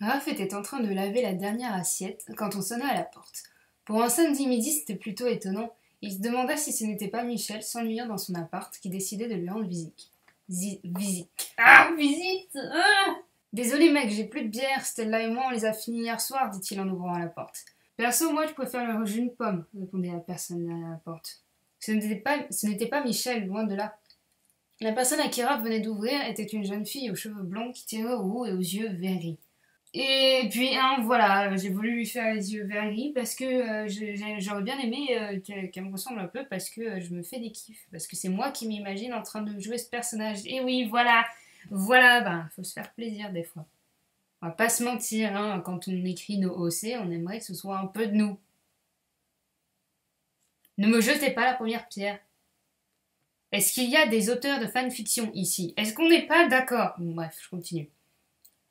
Raph était en train de laver la dernière assiette quand on sonna à la porte. Pour un samedi midi, c'était plutôt étonnant. Il se demanda si ce n'était pas Michel, s'ennuyant dans son appart, qui décidait de lui rendre visite. Visite. Ah, visite ah. Désolé mec, j'ai plus de bière, Stella et moi on les a finis hier soir, dit-il en ouvrant la porte. Perso, moi je préfère le jus de pomme, répondit la personne derrière la porte. Ce n'était pas Michel, loin de là. La personne à qui Raph venait d'ouvrir était une jeune fille aux cheveux blonds qui tiraient au haut et aux yeux verts gris. Et puis, voilà, j'ai voulu lui faire les yeux verts gris parce que j'aurais bien aimé qu'elle me ressemble un peu parce que je me fais des kiffs. Parce que c'est moi qui m'imagine en train de jouer ce personnage. Et oui, voilà, ben, faut se faire plaisir des fois. On va pas se mentir, hein, quand on écrit nos OC, on aimerait que ce soit un peu de nous. Ne me jetez pas la première pierre. Est-ce qu'il y a des auteurs de fanfiction ici? Est-ce qu'on n'est pas d'accord? Bon, bref, je continue.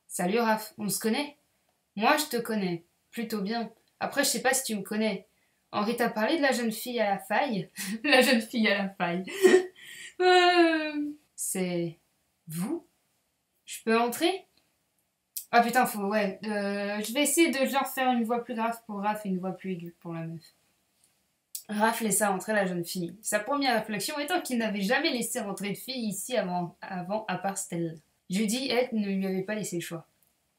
Salut Raph, on se connaît? Moi, je te connais. Plutôt bien. Après, je sais pas si tu me connais. Henri t'a parlé de la jeune fille à la faille? La jeune fille à la faille. C'est... vous? Je peux entrer? Ah putain, faut... ouais. Je vais essayer de genre faire une voix plus grave pour Raph et une voix plus aiguë pour la meuf. Raph laissa entrer la jeune fille. Sa première réflexion étant qu'il n'avait jamais laissé rentrer de fille ici avant à part Stella. Judy, elle, ne lui avait pas laissé le choix.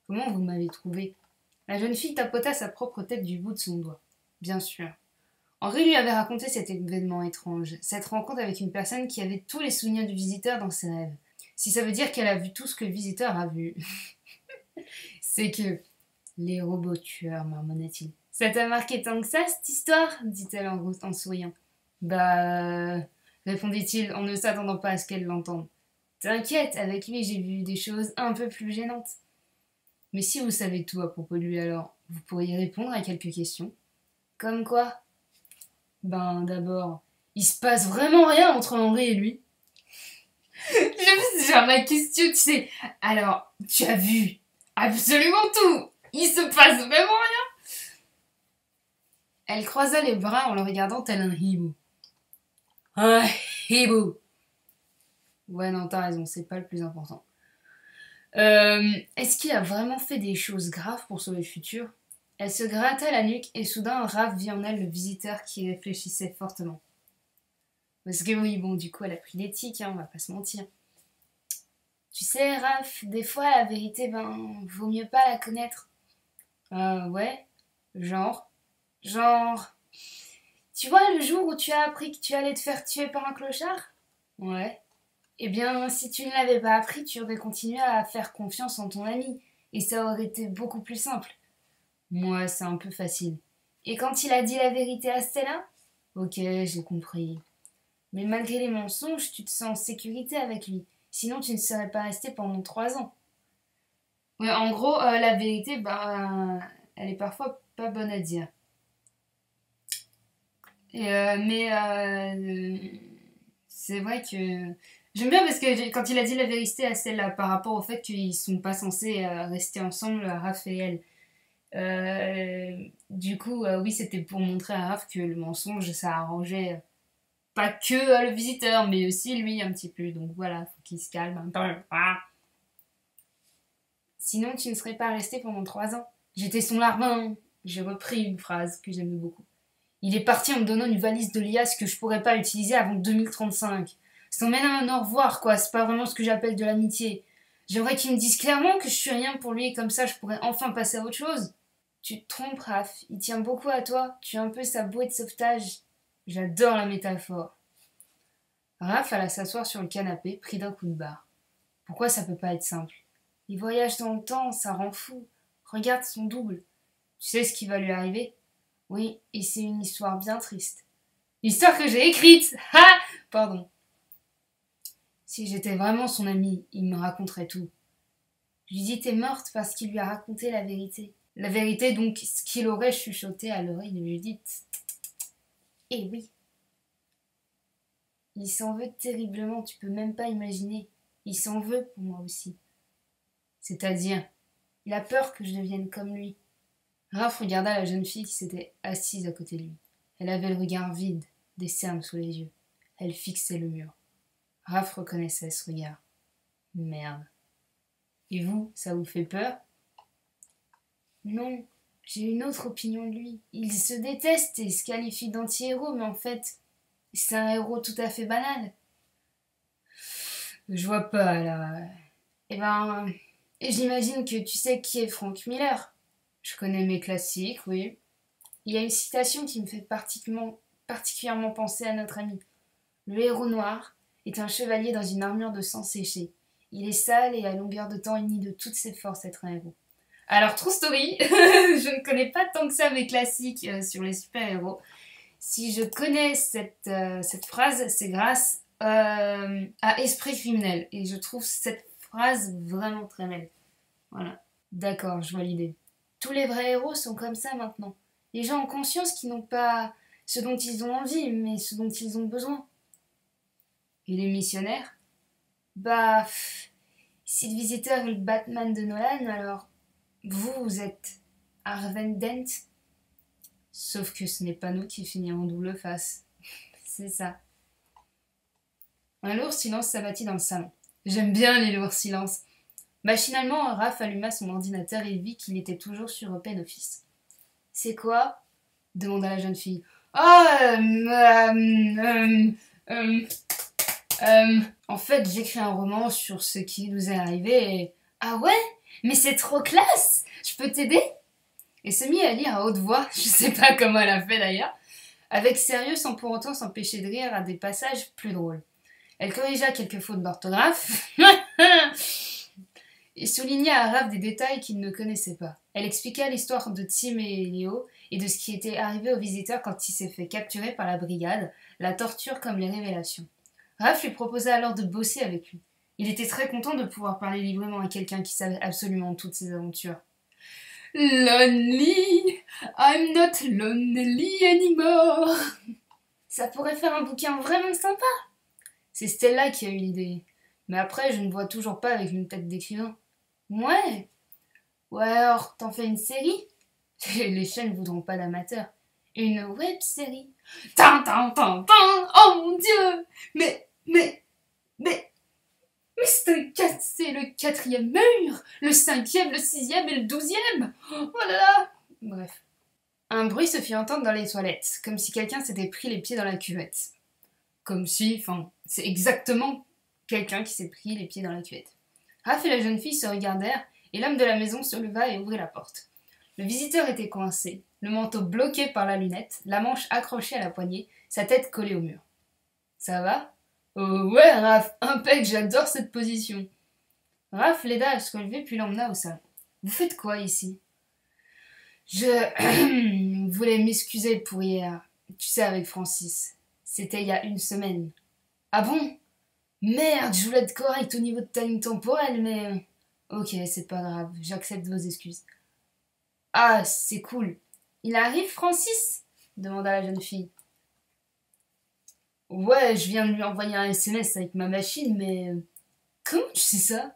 Comment vous m'avez trouvé? La jeune fille tapota sa propre tête du bout de son doigt. Bien sûr. Henri lui avait raconté cet événement étrange, cette rencontre avec une personne qui avait tous les souvenirs du visiteur dans ses rêves. Si ça veut dire qu'elle a vu tout ce que le visiteur a vu. C'est que... les robots tueurs, marmonna-t-il. Ça t'a marqué tant que ça, cette histoire dit-elle en souriant. Bah... répondit-il en ne s'attendant pas à ce qu'elle l'entende. T'inquiète, avec lui j'ai vu des choses un peu plus gênantes. Mais si vous savez tout à propos de lui alors, vous pourriez répondre à quelques questions. Comme quoi? Ben d'abord, il se passe vraiment rien entre Henri et lui. Genre la question, tu sais. Alors, tu as vu absolument tout. Il se passe vraiment rien. Elle croisa les bras en le regardant tel un hibou. Un hibou. Ouais, non, t'as raison, c'est pas le plus important. Est-ce qu'il a vraiment fait des choses graves pour sauver le futur? Elle se gratta la nuque et soudain Raph vit en elle le visiteur qui réfléchissait fortement. Parce que oui, bon, du coup, elle a pris l'éthique, hein, on va pas se mentir. Tu sais, Raph, des fois, la vérité, ben, vaut mieux pas la connaître. Ouais, genre. Genre. Tu vois, le jour où tu as appris que tu allais te faire tuer par un clochard? Ouais. Eh bien, si tu ne l'avais pas appris, tu aurais continué à faire confiance en ton ami, et ça aurait été beaucoup plus simple. Moi, c'est un peu facile. Et quand il a dit la vérité à Stella? Ok, j'ai compris. Mais malgré les mensonges, tu te sens en sécurité avec lui. Sinon, tu ne serais pas resté pendant 3 ans. Ouais, en gros, la vérité, bah, elle est parfois pas bonne à dire. Mais c'est vrai que j'aime bien parce que quand il a dit la vérité à Stella par rapport au fait qu'ils sont pas censés rester ensemble, Raph et elle. Du coup, oui, c'était pour montrer à Raph que le mensonge, ça arrangeait pas que le visiteur, mais aussi lui un petit peu. Donc voilà, faut qu'il se calme un peu. Ah. Sinon, tu ne serais pas resté pendant 3 ans. J'étais son larbin. J'ai repris une phrase que j'aimais beaucoup. Il est parti en me donnant une valise de liasse que je pourrais pas utiliser avant 2035. Ça m'emmène à un au revoir, quoi. C'est pas vraiment ce que j'appelle de l'amitié. J'aimerais qu'il me dise clairement que je suis rien pour lui et comme ça je pourrais enfin passer à autre chose. Tu te trompes, Raph. Il tient beaucoup à toi. Tu es un peu sa bouée de sauvetage. J'adore la métaphore. Raph alla s'asseoir sur le canapé, pris d'un coup de barre. Pourquoi ça peut pas être simple? Il voyage dans le temps, ça rend fou. Regarde son double. Tu sais ce qui va lui arriver? Oui, et c'est une histoire bien triste. L'histoire que j'ai écrite! Ha! Pardon. Si j'étais vraiment son ami, il me raconterait tout. Judith est morte parce qu'il lui a raconté la vérité. La vérité, donc, ce qu'il aurait chuchoté à l'oreille de Judith. Eh oui. Il s'en veut terriblement, tu peux même pas imaginer. Il s'en veut pour moi aussi. C'est-à-dire, il a peur que je devienne comme lui. Raph regarda la jeune fille qui s'était assise à côté de lui. Elle avait le regard vide, des cernes sous les yeux. Elle fixait le mur. Raph reconnaissait ce regard. Merde. Et vous, ça vous fait peur? Non, j'ai une autre opinion de lui. Il se déteste et se qualifie d'anti-héros, mais en fait, c'est un héros tout à fait banal. Je vois pas, là. Eh ben, j'imagine que tu sais qui est Frank Miller. Je connais mes classiques, oui. Il y a une citation qui me fait particulièrement penser à notre ami. Le héros noir est un chevalier dans une armure de sang séché. Il est sale et à longueur de temps il nie de toutes ses forces être un héros. Alors, true story, je ne connais pas tant que ça mes classiques sur les super-héros. Si je connais cette phrase, c'est grâce à Esprit criminel. Et je trouve cette phrase vraiment très belle. Voilà. D'accord, je vois l'idée. Tous les vrais héros sont comme ça maintenant. Les gens ont conscience qu'ils n'ont pas ce dont ils ont envie, mais ce dont ils ont besoin. Et les missionnaires? Bah, si le visiteur est le Batman de Nolan, alors vous êtes Harvey Dent. Sauf que ce n'est pas nous qui finirons double face. C'est ça. Un lourd silence s'abattit dans le salon. J'aime bien les lourds silences. Machinalement, Raph alluma son ordinateur et vit qu'il était toujours sur Open Office. C'est quoi? Demanda la jeune fille. Ah, en fait, j'écris un roman sur ce qui nous est arrivé et... Ah ouais? Mais c'est trop classe! Je peux t'aider? Et se mit à lire à haute voix, je sais pas comment elle a fait d'ailleurs, avec sérieux sans pour autant s'empêcher de rire à des passages plus drôles. Elle corrigea quelques fautes d'orthographe et souligna à Raph des détails qu'il ne connaissait pas. Elle expliqua l'histoire de Tim et Léo et de ce qui était arrivé au visiteur quand il s'est fait capturer par la brigade, la torture comme les révélations. Raph lui proposa alors de bosser avec lui. Il était très content de pouvoir parler librement à quelqu'un qui savait absolument toutes ses aventures. Lonely, I'm not lonely anymore. Ça pourrait faire un bouquin vraiment sympa. C'est Stella qui a eu l'idée. Mais après, je ne vois toujours pas avec une tête d'écrivain. Ouais. Ouais, alors, t'en fais une série? Les chaînes voudront pas d'amateurs. Une web série. Tin, tin, tin, tin. Oh mon Dieu. Mais, c'est le 4e mur, le 5e, le 6e et le 12e. Oh là là. Bref. Un bruit se fit entendre dans les toilettes, comme si quelqu'un s'était pris les pieds dans la cuvette. C'est exactement quelqu'un qui s'est pris les pieds dans la cuvette. Raph et la jeune fille se regardèrent, et l'homme de la maison se leva et ouvrit la porte. Le visiteur était coincé, le manteau bloqué par la lunette, la manche accrochée à la poignée, sa tête collée au mur. Ça va? Oh ouais, Raph, impec, j'adore cette position. Raph l'aida à se relever puis l'emmena au salon. Vous faites quoi ici? Je voulais m'excuser pour hier. Tu sais, avec Francis. C'était il y a une semaine. Ah bon? Merde, je voulais être correct au niveau de timing temporel, mais... Ok, c'est pas grave, j'accepte vos excuses. Ah, c'est cool. Il arrive, Francis? Demanda la jeune fille. Ouais, je viens de lui envoyer un SMS avec ma machine, mais... Comment tu sais ça?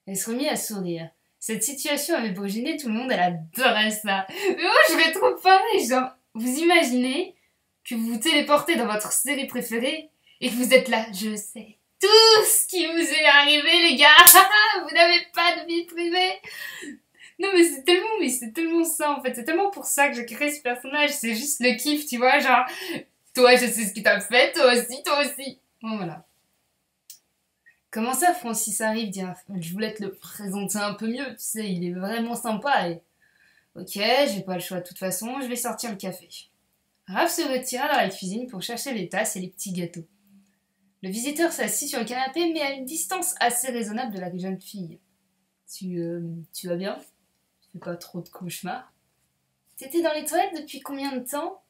Elle se remit à sourire. Cette situation avait beau gêner tout le monde, elle adorait ça. Mais moi, je vais trop pareil, genre... Vous imaginez que vous vous téléportez dans votre série préférée et que vous êtes là, je sais tout ce qui vous est arrivé, les gars. Vous n'avez pas de vie privée. Non, mais c'est tellement ça, en fait. C'est tellement pour ça que j'ai créé ce personnage. C'est juste le kiff, tu vois, genre... Toi, je sais ce que t'as fait, toi aussi, toi aussi. Bon, voilà. Comment ça, Francis arrive, dit Raph. Je voulais te le présenter un peu mieux, tu sais, il est vraiment sympa et... Ok, j'ai pas le choix de toute façon, je vais sortir le café. Raph se retira dans la cuisine pour chercher les tasses et les petits gâteaux. Le visiteur s'assit sur le canapé, mais à une distance assez raisonnable de la jeune fille. Tu vas bien? Tu fais pas trop de cauchemars? T'étais dans les toilettes depuis combien de temps?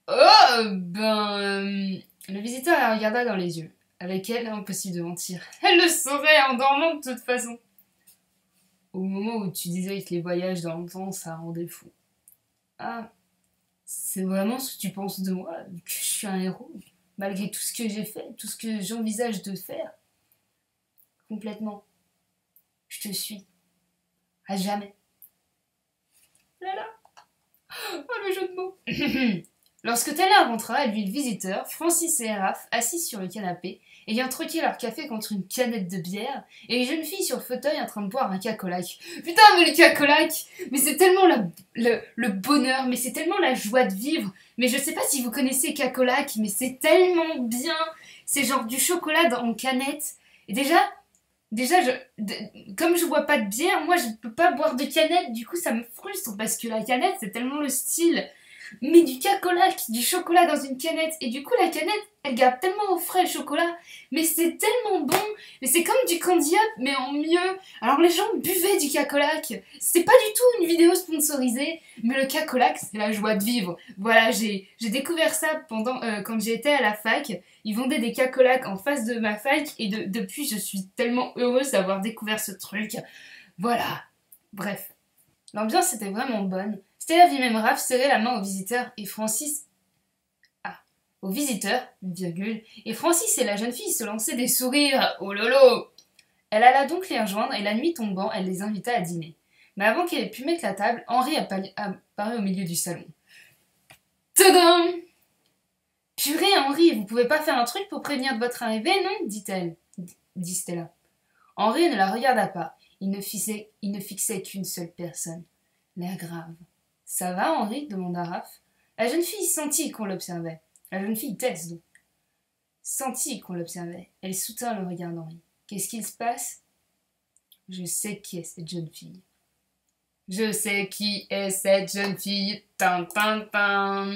Oh, Le visiteur la regarda dans les yeux. Avec elle, impossible de mentir. Elle le saurait en dormant de toute façon. Au moment où tu disais que les voyages dans le temps, ça rendait fou. Ah, c'est vraiment ce que tu penses de moi, que je suis un héros, malgré tout ce que j'ai fait, tout ce que j'envisage de faire. Complètement. Je te suis. À jamais. Là là. Oh, le jeu de mots. Lorsque Taylor rentra, elle vit le visiteur, Francis et Raph, assis sur le canapé, ayant troqué leur café contre une canette de bière, et les jeunes filles sur le fauteuil en train de boire un cacolac. Putain, mais le cacolac! Mais c'est tellement le bonheur, mais c'est tellement la joie de vivre. Mais je sais pas si vous connaissez cacolac, mais c'est tellement bien! C'est genre du chocolat en canette. Et déjà, comme je bois pas de bière, moi je peux pas boire de canette, du coup ça me frustre parce que la canette c'est tellement le style. Mais du cacolac, du chocolat dans une canette. Et du coup, la canette, elle garde tellement au frais le chocolat. Mais c'est tellement bon. Mais c'est comme du candy up, mais en mieux. Alors les gens buvaient du cacolac. C'est pas du tout une vidéo sponsorisée. Mais le cacolac, c'est la joie de vivre. Voilà, j'ai découvert ça quand j'étais à la fac. Ils vendaient des cacolacs en face de ma fac. Et depuis, je suis tellement heureuse d'avoir découvert ce truc. Voilà. Bref. L'ambiance était vraiment bonne. Stella vit même Raph serrer la main au visiteur et Francis. Ah, au visiteur, virgule, et Francis et la jeune fille se lançaient des sourires. Oh lolo! Elle alla donc les rejoindre et la nuit tombant, elle les invita à dîner. Mais avant qu'elle ait pu mettre la table, Henri apparut au milieu du salon. Tadam! Purée, Henri, vous pouvez pas faire un truc pour prévenir de votre arrivée, non? Dit Stella. Henri ne la regarda pas. Il ne fixait qu'une seule personne. L'air grave. Ça va, Henri demanda Raph. La jeune fille sentit qu'on l'observait. La jeune fille Tess, donc. Sentit qu'on l'observait. Elle soutint le regard d'Henri. Qu'est-ce qu'il se passe? Je sais qui est cette jeune fille. Je sais qui est cette jeune fille. Tin, tin, tin.